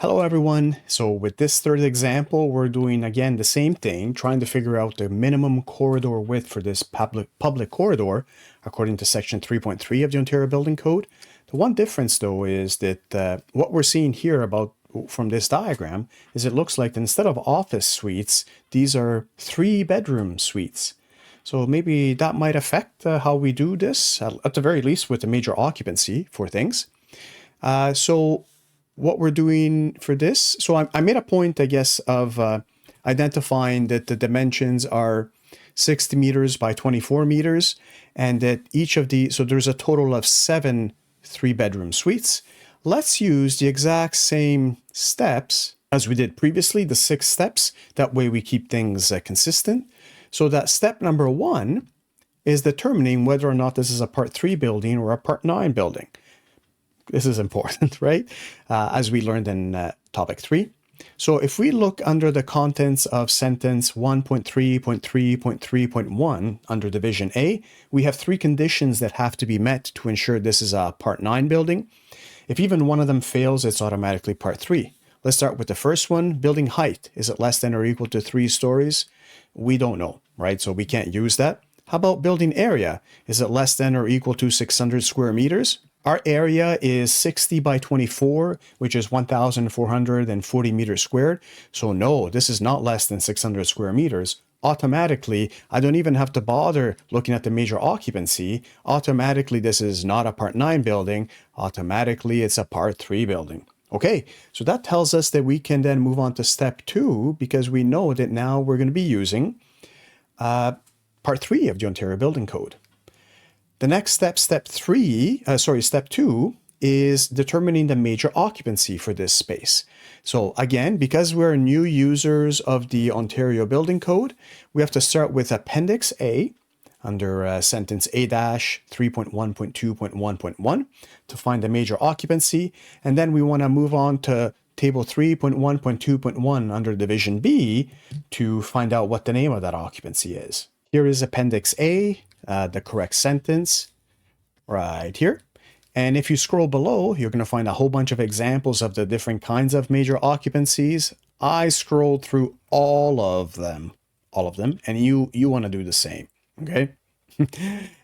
Hello everyone. So with this third example, we're doing again the same thing, trying to figure out the minimum corridor width for this public corridor according to section 3.3 of the Ontario Building Code. The one difference though is that what we're seeing here from this diagram is it looks like instead of office suites, these are 3-bedroom suites. So maybe that might affect how we do this, at the very least with the major occupancy for things. So what we're doing for this, so I made a point, I guess, of identifying that the dimensions are 60 meters by 24 meters, and that each of the, so there's a total of 7 3-bedroom suites. Let's use the exact same steps as we did previously, the 6 steps. That way we keep things consistent. So that step number 1 is determining whether or not this is a part 3 building or a part 9 building. This is important, right? As we learned in topic 3. So if we look under the contents of sentence 1.3.3.3.1 under division A, we have 3 conditions that have to be met to ensure this is a part 9 building. If even one of them fails, it's automatically part 3. Let's start with the first one. Building height. Is it less than or equal to 3 stories? We don't know, right? So we can't use that. How about building area? Is it less than or equal to 600 square meters? Our area is 60 by 24, which is 1,440 meters squared. So no, this is not less than 600 square meters. Automatically, I don't even have to bother looking at the major occupancy. Automatically, this is not a part 9 building. Automatically, it's a part 3 building. Okay, so that tells us that we can then move on to step 2, because we know that now we're going to be using part 3 of the Ontario Building Code. The next step, step 2, is determining the major occupancy for this space. So again, because we're new users of the Ontario Building Code, we have to start with Appendix A under sentence A-3.1.2.1.1 to find the major occupancy. And then we want to move on to Table 3.1.2.1 under Division B to find out what the name of that occupancy is. Here is Appendix A, the correct sentence right here. And if you scroll below, you're going to find a whole bunch of examples of the different kinds of major occupancies. I scrolled through all of them, and you want to do the same, okay?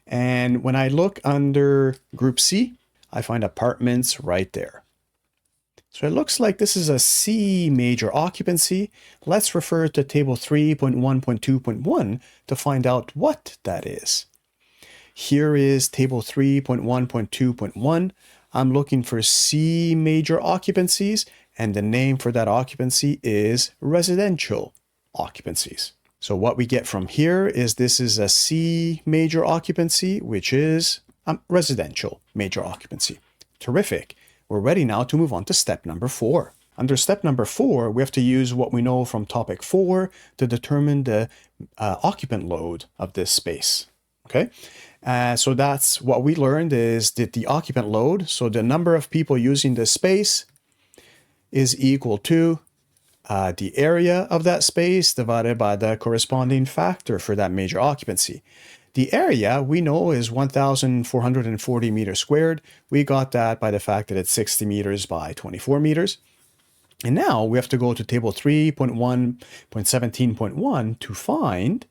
And when I look under Group C, I find apartments right there. So it looks like this is a C major occupancy. Let's refer to Table 3.1.2.1 to find out what that is. Here is Table 3.1.2.1. I'm looking for C major occupancies, and the name for that occupancy is residential occupancies. So what we get from here is this is a C major occupancy, which is residential major occupancy. Terrific. We're ready now to move on to step number 4. Under step number 4, we have to use what we know from topic 4 to determine the occupant load of this space. Okay, so that's what we learned is that the occupant load, so the number of people using this space, is equal to the area of that space divided by the corresponding factor for that major occupancy. The area we know is 1,440 meters squared. We got that by the fact that it's 60 meters by 24 meters. And now we have to go to Table 3.1.17.1 to find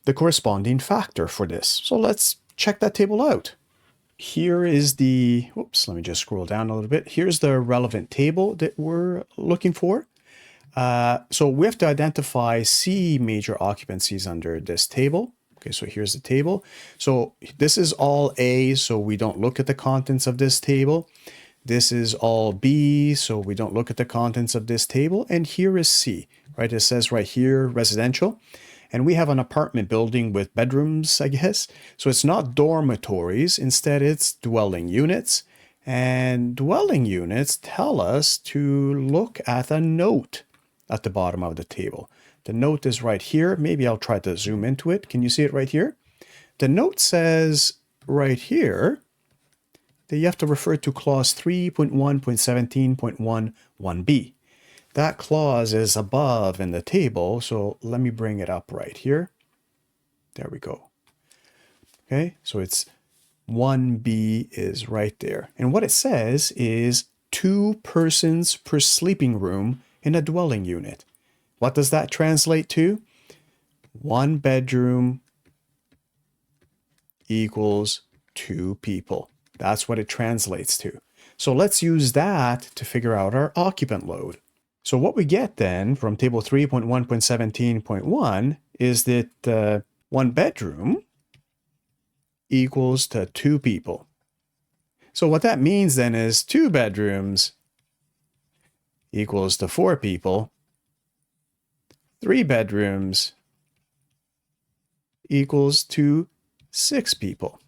the corresponding factor for this. So let's check that table out. Here is the, oops, let me just scroll down a little bit. Here's the relevant table that we're looking for. So we have to identify C major occupancies under this table. Okay, so here's the table. So this is all A, so we don't look at the contents of this table. This is all B, so we don't look at the contents of this table. And here is C, right? It says right here, residential. And we have an apartment building with bedrooms, I guess. So it's not dormitories. Instead, it's dwelling units. And dwelling units tell us to look at a note at the bottom of the table. The note is right here. Maybe I'll try to zoom into it. Can you see it right here? The note says right here that you have to refer to clause 3.1.17.11b. That clause is above in the table, so let me bring it up right here. There we go. Okay, so it's 1b is right there. And what it says is 2 persons per sleeping room in a dwelling unit. What does that translate to? 1 bedroom equals 2 people. That's what it translates to. So let's use that to figure out our occupant load. So what we get then from table 3.1.17.1 is that 1 bedroom equals to 2 people. So what that means then is 2 bedrooms equals to 4 people. 3 bedrooms equals to 6 people.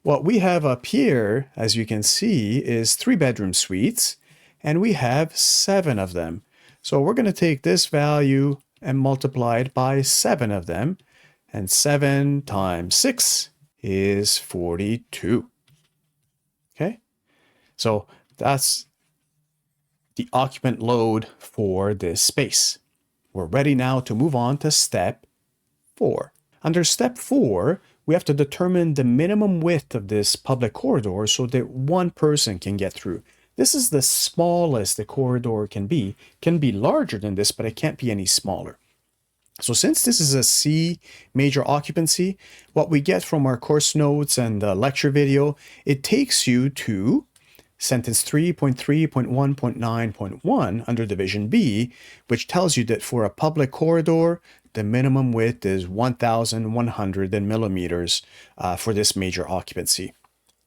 What we have up here, as you can see, is 3-bedroom suites, and we have 7 of them. So we're going to take this value and multiply it by 7 of them, and 7 times 6 is 42. Okay, so that's the occupant load for this space. We're ready now to move on to step 4. Under step 4, we have to determine the minimum width of this public corridor so that 1 person can get through. This is the smallest the corridor can be. It can be larger than this, but it can't be any smaller. So since this is a C major occupancy, what we get from our course notes and the lecture video, it takes you to sentence 3.3.1.9.1 under division B, which tells you that for a public corridor, the minimum width is 1,100 millimeters for this major occupancy.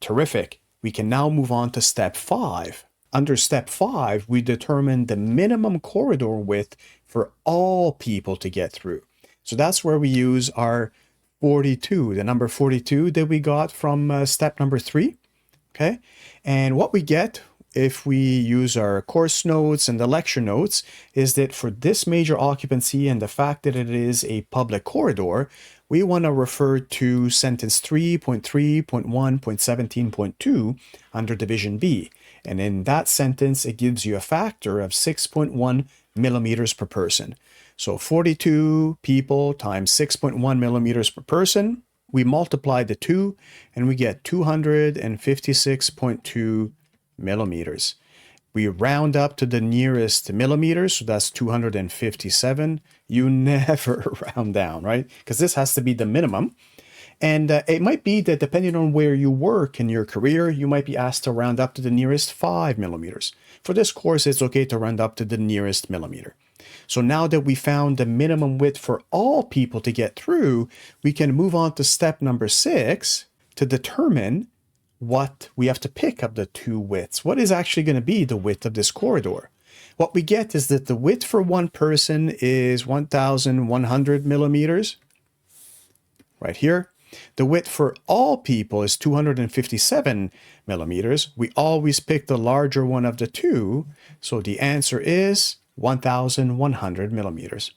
Terrific. We can now move on to step 5. Under step 5, we determine the minimum corridor width for all people to get through. So that's where we use our 42, the number 42 that we got from step number 3. Okay, and what we get if we use our course notes and the lecture notes is that for this major occupancy and the fact that it is a public corridor, we want to refer to sentence 3.3.1.17.2 under division B. And in that sentence, it gives you a factor of 6.1 millimeters per person. So 42 people times 6.1 millimeters per person. We multiply the 2 and we get 256.2 millimeters. We round up to the nearest millimeters, so that's 257. You never round down, right? Because this has to be the minimum. And it might be that depending on where you work in your career, you might be asked to round up to the nearest 5 millimeters. For this course, it's okay to round up to the nearest millimeter. So now that we found the minimum width for all people to get through, we can move on to step number 6 to determine what we have to pick of the 2 widths. What is actually going to be the width of this corridor? What we get is that the width for 1 person is 1,100 millimeters, right here. The width for all people is 257 millimeters. We always pick the larger one of the 2, so the answer is 1,100 millimeters.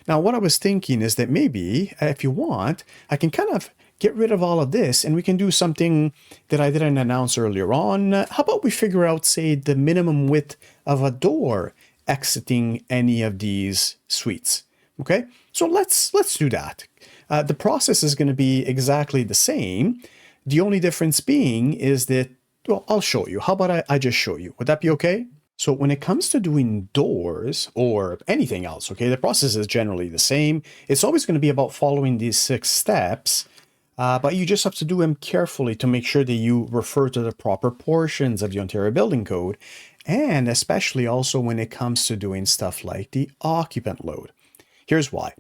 Now, what I was thinking is that maybe, if you want, I can kind of get rid of all of this and we can do something that I didn't announce earlier on. How about we figure out, say, the minimum width of a door exiting any of these suites? Okay, so let's do that. The process is going to be exactly the same. The only difference being is that, well, I'll show you. How about I just show you? Would that be okay? So when it comes to doing doors or anything else, okay, the process is generally the same. It's always going to be about following these 6 steps, but you just have to do them carefully to make sure that you refer to the proper portions of the Ontario Building Code, and especially also when it comes to doing stuff like the occupant load. Here's why.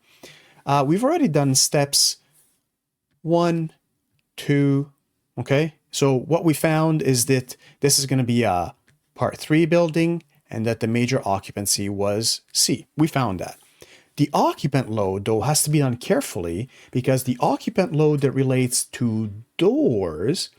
We've already done steps 1, 2, okay? So what we found is that this is going to be a Part 3 building and that the major occupancy was C. We found that. The occupant load, though, has to be done carefully because the occupant load that relates to doors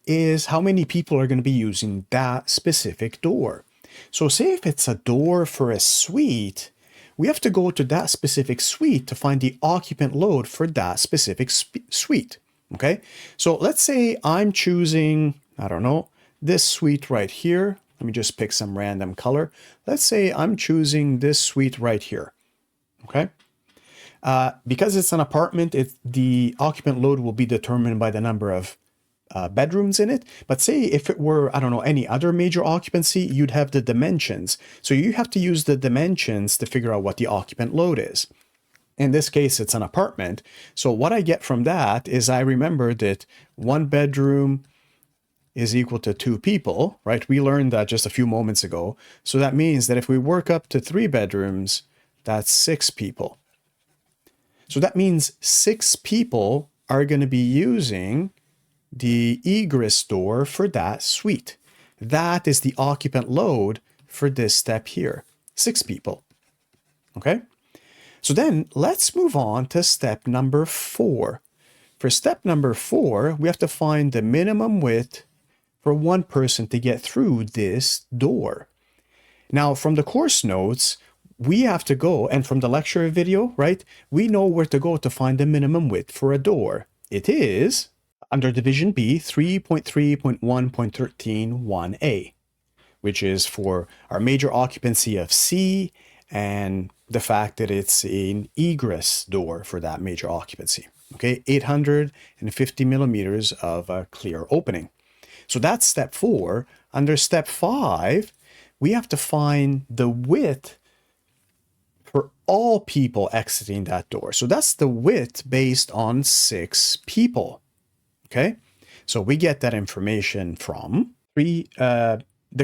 is how many people are going to be using that specific door. So say if it's a door for a suite, we have to go to that specific suite to find the occupant load for that specific suite. Okay, so let's say I'm choosing, I don't know, this suite right here. Let me just pick some random color. Let's say I'm choosing this suite right here. Okay, because it's an apartment, the occupant load will be determined by the number of bedrooms in it. But say if it were, I don't know, any other major occupancy, you'd have the dimensions. So you have to use the dimensions to figure out what the occupant load is. In this case, it's an apartment. So what I get from that is I remember that 1 bedroom is equal to 2 people, right? We learned that just a few moments ago. So that means that if we work up to 3 bedrooms, that's 6 people. So that means 6 people are going to be using the egress door for that suite. That is the occupant load for this step here, 6 people. Okay? So then let's move on to step number 4. For step number 4, we have to find the minimum width for 1 person to get through this door. Now, from the course notes, we have to go, and from the lecture video, right, we know where to go to find the minimum width for a door. It is under Division B, 3.3.1.13 1A, which is for our major occupancy of C and the fact that it's an egress door for that major occupancy. Okay, 850 millimeters of a clear opening. So that's step 4. Under step 5, we have to find the width for all people exiting that door. So that's the width based on 6 people. Okay, so we get that information from the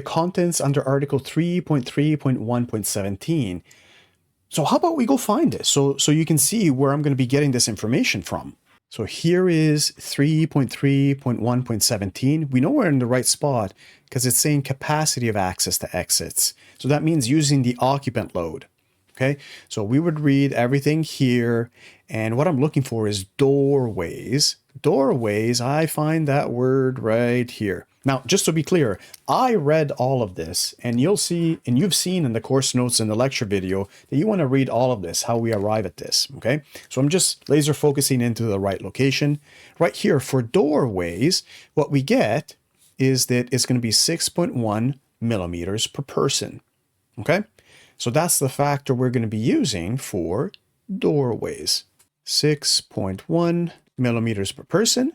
contents under Article 3.3.1.17. So how about we go find this so you can see where I'm going to be getting this information from. So here is 3.3.1.17. We know we're in the right spot because it's saying capacity of access to exits. So that means using the occupant load. Okay, so we would read everything here. And what I'm looking for is doorways. Doorways, I find that word right here. Now, just to be clear, I read all of this, and you'll see, and you've seen in the course notes in the lecture video that you want to read all of this, how we arrive at this, okay? So I'm just laser focusing into the right location. Right here, for doorways, what we get is that it's going to be 6.1 millimeters per person, okay? So that's the factor we're going to be using for doorways. 6.1 millimeters per person.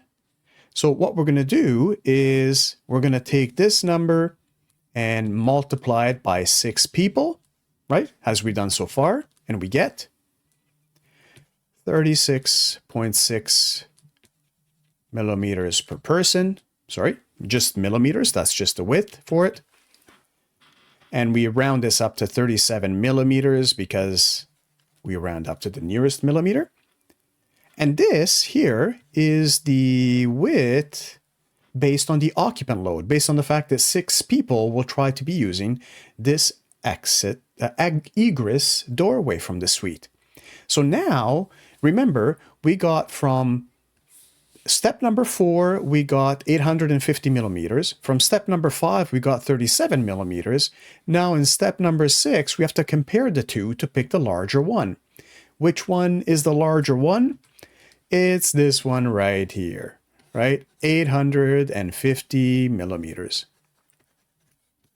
So what we're going to do is we're going to take this number and multiply it by 6 people, right? As we've done so far. And we get 36.6 millimeters per person. Sorry, just millimeters. That's just the width for it. And we round this up to 37 millimeters because we round up to the nearest millimeter. And this here is the width based on the occupant load, based on the fact that 6 people will try to be using this egress doorway from the suite. So now, remember, we got from step number 4, we got 850 millimeters. From step number 5, we got 37 millimeters. Now in step number 6, we have to compare the two to pick the larger one. Which one is the larger one? It's this one right here, right? 850 millimeters.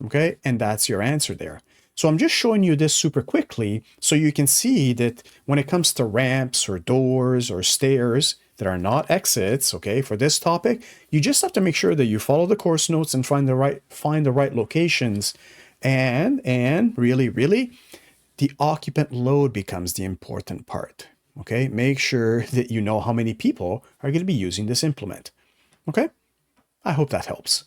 Okay, and that's your answer there. So I'm just showing you this super quickly so you can see that when it comes to ramps or doors or stairs that are not exits, okay, for this topic, you just have to make sure that you follow the course notes and find the right locations. And really, the occupant load becomes the important part. Okay, make sure that you know how many people are going to be using this implement. Okay, I hope that helps.